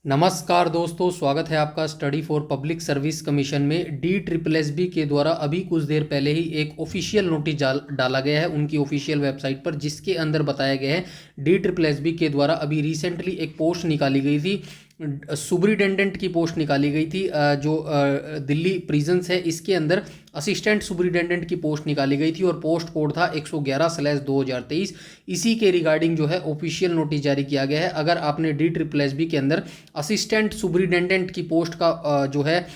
नमस्कार दोस्तों, स्वागत है आपका study for public service commission में। DSSB के द्वारा अभी कुछ देर पहले ही एक ऑफिशियल नोटिस डाला गया है उनकी ऑफिशियल वेबसाइट पर, जिसके अंदर बताया गया है DSSB के द्वारा अभी रिसेंटली एक पोस्ट निकाली गई थी, सुपरिटेंडेंट की पोस्ट निकाली गई थी जो दिल्ली प्रिजन्स है, इसके अंदर असिस्टेंट सुपरिटेंडेंट की पोस्ट निकाली गई थी और पोस्ट कोड था 111/2023। इसी के रिगार्डिंग जो है ऑफिशियल नोटिस जारी किया गया है। अगर आपने DSSB के अंदर असिस्टेंट सुपरिटेंडेंट की पोस्ट का जो है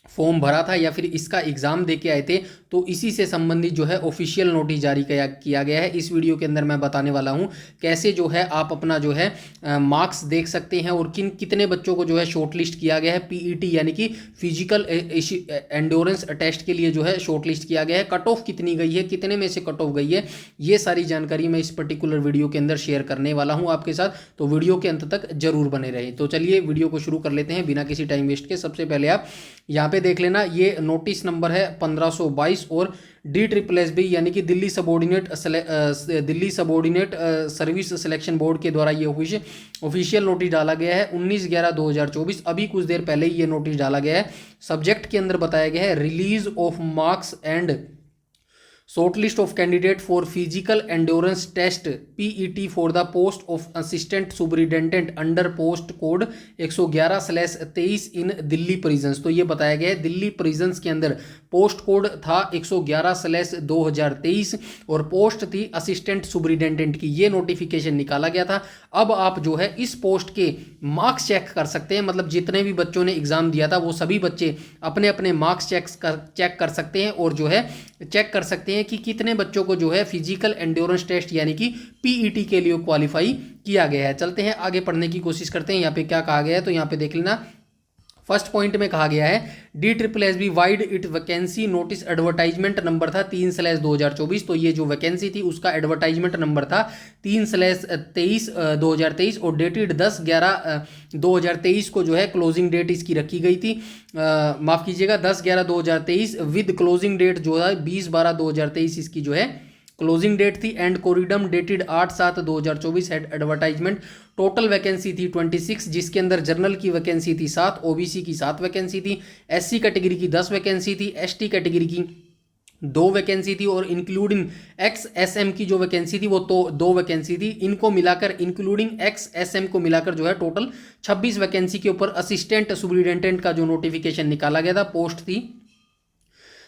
फॉर्म भरा था या फिर इसका एग्ज़ाम दे के आए थे, तो इसी से संबंधित जो है ऑफिशियल नोटिस जारी किया गया है। इस वीडियो के अंदर मैं बताने वाला हूं कैसे जो है आप अपना जो है मार्क्स देख सकते हैं और कितने बच्चों को जो है शॉर्टलिस्ट किया गया है। PET यानी कि फिजिकल एंड्योरेंस टेस्ट के लिए जो है शॉर्टलिस्ट किया गया है। कट ऑफ कितनी गई है, कितने में से कट ऑफ गई है, ये सारी जानकारी मैं इस पर्टिकुलर वीडियो के अंदर शेयर करने वाला हूँ आपके साथ, तो वीडियो के अंत तक जरूर बने रहे। तो चलिए वीडियो को शुरू कर लेते हैं बिना किसी टाइम वेस्ट के। सबसे पहले आप यहाँ पे देख लेना, ये नोटिस नंबर है 1522 और DSSB यानी कि Delhi subordinate service selection board के द्वारा ये ऑफिशियल नोटिस डाला गया है 19/11/2024। अभी कुछ देर पहले ही ये नोटिस डाला गया है। सब्जेक्ट के अंदर बताया गया है release of marks and shortlist of candidate for physical endurance test PET for the post of assistant superintendent under post code 111/23 in Delhi prisons. तो ये बताया गया है दिल्ली प्रिजन्स के अंदर पोस्ट कोड था 111/2023 और पोस्ट थी असिस्टेंट सुपरिटेंडेंट की। ये नोटिफिकेशन निकाला गया था। अब आप जो है इस पोस्ट के मार्क्स चेक कर सकते हैं, मतलब जितने भी बच्चों ने एग्जाम दिया था वो सभी बच्चे अपने अपने मार्क्स चेक कर सकते हैं और जो है चेक कर सकते हैं कि कितने बच्चों को जो है फिजिकल एंड्योरेंस टेस्ट यानी कि PET के लिए क्वालिफाई किया गया है। चलते हैं आगे पढ़ने की कोशिश करते हैं। यहाँ पे क्या कहा गया है, तो यहाँ पे देख लेना। फर्स्ट पॉइंट में कहा गया है DSSB wide it vacancy notice advertisement number था 3/2024। तो ये जो वैकेंसी थी उसका एडवर्टाइजमेंट नंबर था 3/23/2023 और डेटेड 10/11/2023 को जो है क्लोजिंग डेट इसकी रखी गई थी। माफ़ कीजिएगा 10/11/2023 विद क्लोजिंग डेट जो है 20/12/2023 इसकी जो है क्लोजिंग डेट थी। And corrigendum dated 8/7/2024 head advertisement. Total vacancy थी 26, जिसके अंदर जनरल की वैकेंसी थी 7, OBC की 7 वैकेंसी थी, SC कैटेगरी की 10 वैकेंसी थी, ST कैटेगरी की 2 वैकेंसी थी और इंक्लूडिंग XSM की जो वैकेंसी थी वो तो 2 वैकेंसी थी। इनको मिलाकर इंक्लूडिंग XSM को मिलाकर जो है टोटल 26 वैकेंसी के ऊपर असिस्टेंट सुपरिटेंडेंट का जो नोटिफिकेशन निकाला गया था, पोस्ट थी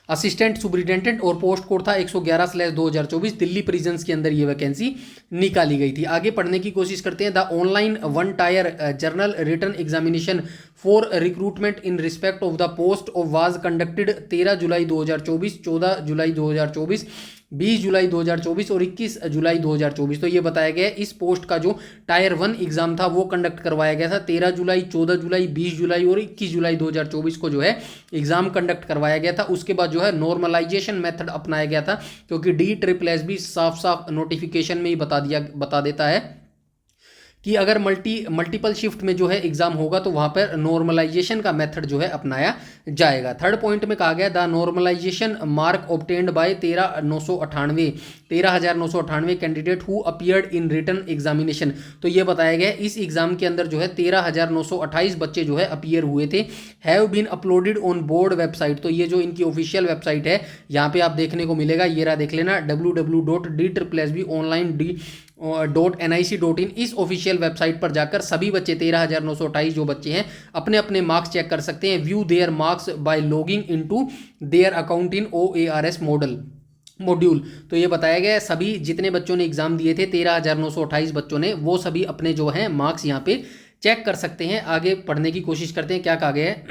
असिस्टेंट सुपरिटेंडेंट और पोस्ट कोड था 111/2024। दिल्ली प्रिजन्स के अंदर ये वैकेंसी निकाली गई थी। आगे पढ़ने की कोशिश करते हैं। The online 1 tier general written examination for recruitment in respect of the post of was conducted 13 July 2024, 14 July 2024, 20 July 2024 और 21 जुलाई 2024। तो ये बताया गया है इस पोस्ट का जो टायर 1 एग्जाम था वो कंडक्ट करवाया गया था 13 जुलाई, 14 जुलाई, 20 जुलाई और 21 जुलाई 2024 को जो है एग्जाम कंडक्ट करवाया गया था। उसके बाद जो है नॉर्मलाइजेशन मेथड अपनाया गया था, क्योंकि DSSB साफ साफ नोटिफिकेशन में ही बता देता है कि अगर मल्टीपल शिफ्ट में जो है एग्जाम होगा तो वहां पर नॉर्मलाइजेशन का मेथड जो है अपनाया जाएगा। थर्ड पॉइंट में कहा गया the normalisation mark obtained by 13,998 candidate who appeared in written examination. तो ये बताया गया इस एग्जाम के अंदर जो है 13,928 बच्चे जो है अपीयर हुए थे, have been uploaded on board website. तो ये जो इनकी ऑफिशियल वेबसाइट है यहाँ पे आप देखने को मिलेगा, ये रहा देख लेना www.DSSB.online.nic.in। इस ऑफिशियल वेबसाइट पर जाकर सभी बच्चे 13,928 जो बच्चे हैं अपने अपने मार्क्स चेक कर सकते हैं। View there marks bye logging into their account in OARS module. तो ये बताया गया है सभी जितने बच्चों ने एग्जाम दिए थे 13,928 बच्चों ने, वो सभी अपने जो है मार्क्स यहाँ पे चेक कर सकते हैं। आगे पढ़ने की कोशिश करते हैं। क्या कहा गया है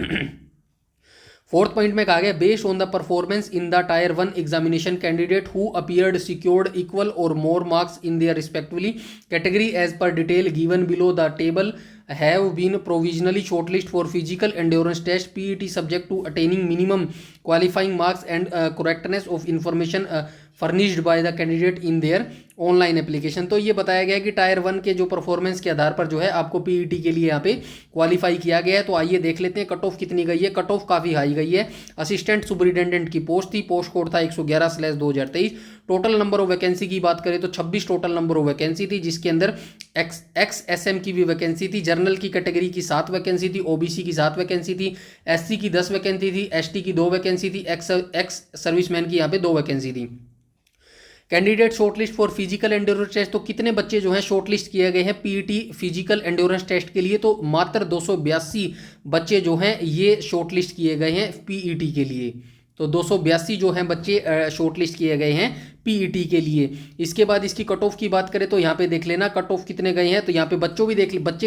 फोर्थ पॉइंट में कहा गया based on the performance in the tier 1 examination candidate who appeared secured equal or more marks in their respectively category as per detail given below the table have been provisionally shortlisted for physical endurance test PET subject to attaining minimum qualifying marks and correctness of information furnished by the candidate in their online application. तो ये बताया गया कि tyre 1 के जो performance के आधार पर जो है आपको PET के लिए यहाँ पे क्वालिफाई किया गया है। तो आइए देख लेते हैं कट ऑफ कितनी गई है। कट ऑफ काफ़ी हाई गई है। असिस्टेंट सुपरिटेंडेंट की पोस्ट थी, पोस्ट कोड था 111/2023। टोटल नंबर ऑफ वैकेंसी की बात करें तो 26 टोटल नंबर ऑफ वैकेंसी थी, जिसके अंदर XSM की भी वैकेंसी थी, जनरल की कैटेगरी की 7 वैकेंसी थी, ओबीसी की 7 वैकेंसी थी, एससी की 10 वैकेंसी थी, एसटी की 2 वैकेंसी थी, एक्स सर्विसमैन की यहाँ पे 2 वैकेंसी थी। Candidate shortlist for physical endurance test, तो कितने बच्चे जो हैं शॉर्टलिस्ट किए गए हैं पीईटी फिजिकल एंड्योरेंस टेस्ट के लिए, तो मात्र 282 बच्चे जो हैं ये शॉर्टलिस्ट किए गए हैं पीईटी के लिए। तो 282 जो हैं बच्चे शॉर्टलिस्ट किए गए हैं पीईटी के लिए। इसके बाद इसकी कट ऑफ की बात करें तो यहाँ पे देख लेना कट ऑफ कितने गए हैं, तो यहाँ पे बच्चे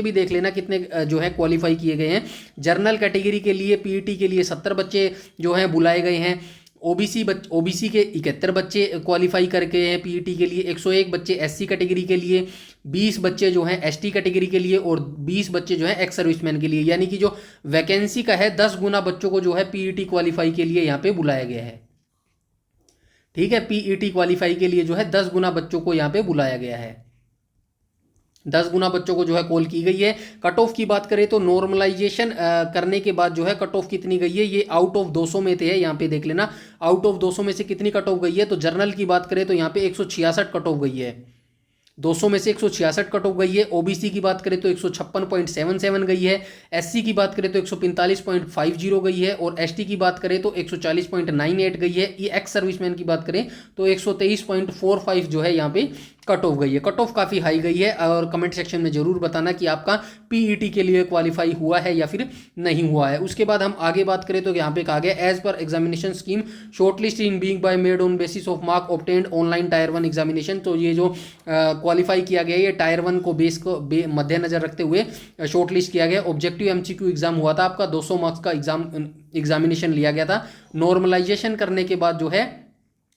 भी देख लेना कितने जो है क्वालिफाई किए गए हैं। जनरल कैटेगरी के लिए पीईटी के लिए 70 बच्चे जो हैं बुलाए गए हैं, ओबीसी के 71 बच्चे क्वालिफाई करके हैं पीईटी के लिए, 101 बच्चे एससी कैटेगरी के लिए, 20 बच्चे जो हैं एसटी कैटेगरी के लिए और 20 बच्चे जो हैं एक्स सर्विसमैन के लिए। यानी कि जो वैकेंसी का है 10 गुना बच्चों को जो है पीईटी क्वालिफाई के लिए यहाँ पे बुलाया गया है। ठीक है, पीईटी क्वालिफाई के लिए जो है 10 गुना बच्चों को यहाँ पे बुलाया गया है, 10 गुना बच्चों को जो है कॉल की गई है। कट ऑफ की बात करें तो नॉर्मलाइजेशन करने के बाद जो है कट ऑफ कितनी गई है, ये आउट ऑफ 200 में थे, यहाँ पे देख लेना आउट ऑफ 200 में से कितनी कट ऑफ गई है। तो जर्नल की बात करें तो यहाँ पे 166 कट ऑफ गई है, 200 में से 166 कट ऑफ गई है। ओबीसी की बात करें तो 156.77 गई है, एससी की बात करें तो 145.50 गई है और एसटी की बात करें तो 140.98 गई है। ये एक्स सर्विसमैन की बात करें तो 123.45 जो है यहाँ पे कट ऑफ गई है। कट ऑफ काफ़ी हाई गई है और कमेंट सेक्शन में जरूर बताना कि आपका पीईटी के लिए क्वालिफाई हुआ है या फिर नहीं हुआ है। उसके बाद हम आगे बात करें तो यहाँ पे कहा गया as per examination scheme shortlisting being by made on basis of mark obtained online tier 1 examination. तो ये जो क्वालिफाई किया गया ये टायर 1 को बेस को मद्देनजर रखते हुए शॉर्टलिस्ट किया गया। ऑब्जेक्टिव एमसीक्यू एग्जाम हुआ था आपका, 200 मार्क्स का एग्जामिनेशन लिया गया था। नॉर्मलाइजेशन करने के बाद जो है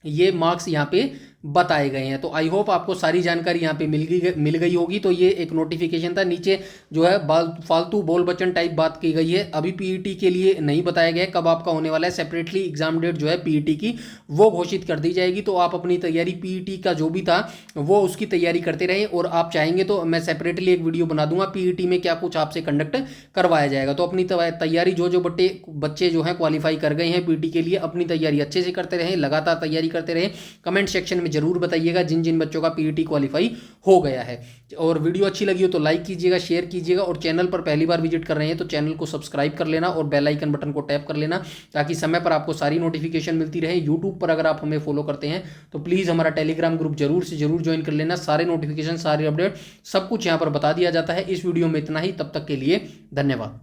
ये मार्क्स यहाँ पे बताए गए हैं। तो आई होप आपको सारी जानकारी यहाँ पे मिल गई होगी। तो ये एक नोटिफिकेशन था, नीचे जो है फालतू बोल बचन टाइप बात की गई है। अभी पीईटी के लिए नहीं बताया गया कब आपका होने वाला है, सेपरेटली एग्जाम डेट जो है पीईटी की वो घोषित कर दी जाएगी। तो आप अपनी तैयारी पीईटी का जो भी था वो उसकी तैयारी करते रहें और आप चाहेंगे तो मैं सेपरेटली एक वीडियो बना दूंगा पीईटी में क्या कुछ आपसे कंडक्ट करवाया जाएगा। तो अपनी तैयारी जो बच्चे जो है क्वालिफाई कर गए हैं पीईटी के लिए अपनी तैयारी अच्छे से करते रहें, लगातार तैयारी करते रहें। कमेंट सेक्शन में जरूर बताइएगा जिन जिन बच्चों का पीईटी क्वालिफाई हो गया है। और वीडियो अच्छी लगी हो तो लाइक कीजिएगा, शेयर कीजिएगा और चैनल पर पहली बार विजिट कर रहे हैं तो चैनल को सब्सक्राइब कर लेना और बेल आइकन बटन को टैप कर लेना ताकि समय पर आपको सारी नोटिफिकेशन मिलती रहे। यूट्यूब पर अगर आप हमें फॉलो करते हैं तो प्लीज़ हमारा टेलीग्राम ग्रुप जरूर से जरूर ज्वाइन कर लेना। सारे नोटिफिकेशन, सारे अपडेट सब कुछ यहाँ पर बता दिया जाता है। इस वीडियो में इतना ही, तब तक के लिए धन्यवाद।